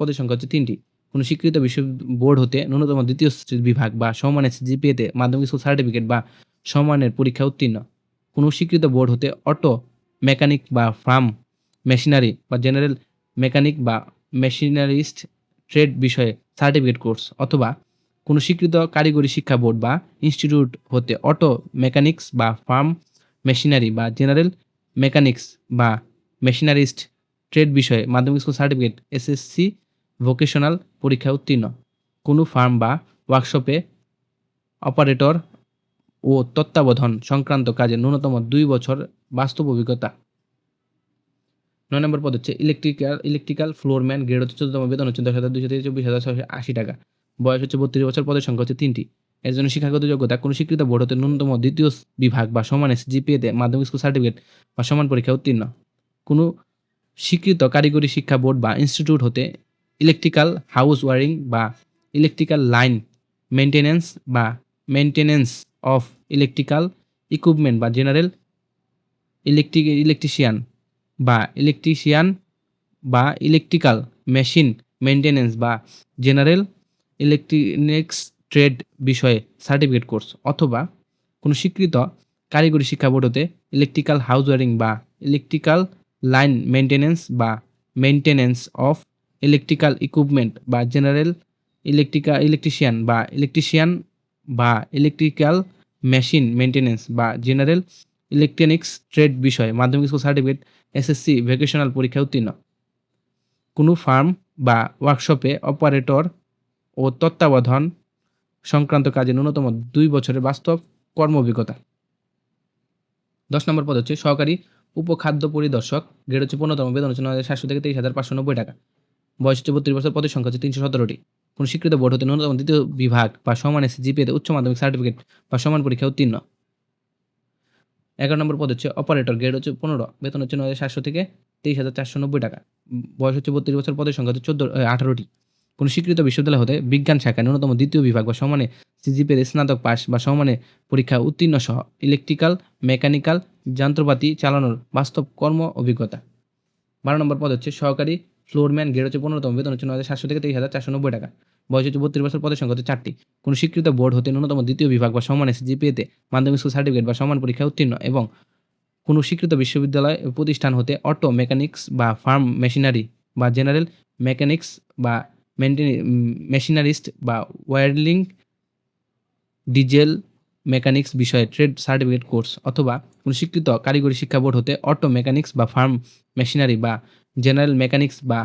পদের সংখ্যা হচ্ছে 3টি। কোনো স্বীকৃত বিশ্ব বোর্ড হতে ন্যূনতম দ্বিতীয় বিভাগ বা সমমানের সিজিপিএতে মাধ্যমিক স্কুল সার্টিফিকেট বা সমমানের পরীক্ষা উত্তীর্ণ। কোনো স্বীকৃত বোর্ড হতে অটো মেকানিক বা ফার্ম মেশিনারি বা জেনারেল মেকানিক বা মেশিনারিস্ট ট্রেড বিষয়ে সার্টিফিকেট কোর্স, অথবা কোনো স্বীকৃত কারিগরি শিক্ষা বোর্ড বা ইনস্টিটিউট হতে অটো মেকানিক্স বা ফার্ম মেশিনারি বা জেনারেল মেকানিক্স বা মেশিনারিস্ট ট্রেড বিষয়ে মাধ্যমিক স্কুল সার্টিফিকেট এসএসসি ভোকেশনাল পরীক্ষা উত্তীর্ণ। কোনো ফার্ম বা ওয়ার্কশপে অপারেটর ও তত্ত্বাবধান সংক্রান্ত কাজে ন্যূনতম 2 বছর বাস্তব অভিজ্ঞতা। 9 নম্বর পদ হচ্ছে ইলেকট্রিক্যাল ফ্লোরম্যান, গ্রেড হচ্ছে 14তম, বেতন হচ্ছে 10,200 থেকে 24,680 টাকা। বয়স হচ্ছে 32 বছর, পদের সংখ্যা হচ্ছে 3টি। এর জন্য শিক্ষাগত যোগ্যতা কোনো স্বীকৃত বোর্ড হতে ন্যূনতম দ্বিতীয় বিভাগ বা সমানের জিপিএতে মাধ্যমিক স্কুল সার্টিফিকেট বা সমান পরীক্ষা উত্তীর্ণ। কোনো স্বীকৃত কারিগরি শিক্ষা বোর্ড বা ইনস্টিটিউট হতে ইলেকট্রিক্যাল হাউস ওয়ারিং বা ইলেকট্রিক্যাল লাইন মেইনটেন্যান্স বা মেইনটেন্যান্স অফ ইলেকট্রিক্যাল ইকুইপমেন্ট বা জেনারেল ইলেকট্রিশিয়ান বা ইলেকট্রিক্যাল মেশিন মেইনটেন্যান্স বা জেনারেল ইলেকট্রনিক্স ট্রেড বিষয়ে সার্টিফিকেট কোর্স, অথবা কোনো স্বীকৃত কারিগরি শিক্ষা বোর্ড হতে ইলেকট্রিক্যাল হাউস ওয়ারিং বা ইলেকট্রিক্যাল লাইন মেইনটেন্যান্স বা মেইনটেন্যান্স অফ ইলেকট্রিক্যাল ইকুইপমেন্ট বা জেনারেল ইলেকট্রিশিয়ান বা ইলেকট্রিক্যাল মেশিন মেইনটেন্যান্স বা জেনারেল ইলেকট্রনিক্স ট্রেড বিষয়ে মাধ্যমিক স্কুল সার্টিফিকেট এসএসসি ভোকেশনাল পরীক্ষা উত্তীর্ণ। কোনো ফার্ম বা ওয়ার্কশপে অপারেটর ও তত্ত্বাবধান সংক্রান্ত কাজে ন্যূনতম 2 বছরের বাস্তব কর্ম অভিজ্ঞতা। 10 নম্বর পদ হচ্ছে সহকারী উপখাদ্য পরিদর্শক, গ্রেড হচ্ছে 15তম, বেতন হচ্ছে 9,700 থেকে 23,590 টাকা। বয়স হচ্ছে 32 বছর, পদের সংখ্যা হচ্ছে 317টি। কোনো স্বীকৃত বোর্ড হতে ন্যূনতম দ্বিতীয় বিভাগ বা সমানের জিপিএতে উচ্চ মাধ্যমিক সার্টিফিকেট বা সমান পরীক্ষা উত্তীর্ণ। 11 নম্বর পদ হচ্ছে অপারেটর, গ্রেড হচ্ছে 15, বেতন হচ্ছে 9,700 থেকে 23,490 টাকা। বয়স হচ্ছে 32 বছর, পদের সংখ্যা হচ্ছে 18টি। কোনো স্বীকৃত বিশ্ববিদ্যালয় হতে বিজ্ঞান শাখায় ন্যূনতম দ্বিতীয় বিভাগ বা সমানে সিজিপিএতে স্নাতক পাস বা সমানে পরীক্ষা উত্তীর্ণ সহ ইলেকট্রিক্যাল মেকানিক্যাল যন্ত্রপাতি চালানোর বাস্তব কর্ম অভিজ্ঞতা। 12 নম্বর পদ হচ্ছে সহকারী ফ্লোরম্যান, গ্রেড হচ্ছে 15তম, বেতন হচ্ছে 9,700 থেকে 23,490 টাকা। বয়স হচ্ছে 32 বছর, পদের সংখ্যা হচ্ছে 4টি। কোনো স্বীকৃত বোর্ড হতে ন্যূনতম দ্বিতীয় বিভাগ বা সমান জিপিএতে মাধ্যমিক স্কুল সার্টিফিকেট বা সমান পরীক্ষা উত্তীর্ণ, এবং কোনো স্বীকৃত বিশ্ববিদ্যালয় প্রতিষ্ঠান হতে অটো মেকানিক্স বা ফার্ম মেশিনারি বা জেনারেল মেকানিক্স বা মেশিনারিস্ট বা ওয়ারলিং ডিজেল মেকানিক্স বিষয়ে ট্রেড সার্টিফিকেট কোর্স, অথবা কোনো স্বীকৃত কারিগরি শিক্ষা বোর্ড হতে অটো মেকানিক্স বা ফার্ম মেশিনারি বা জেনারেল মেকানিক্স বা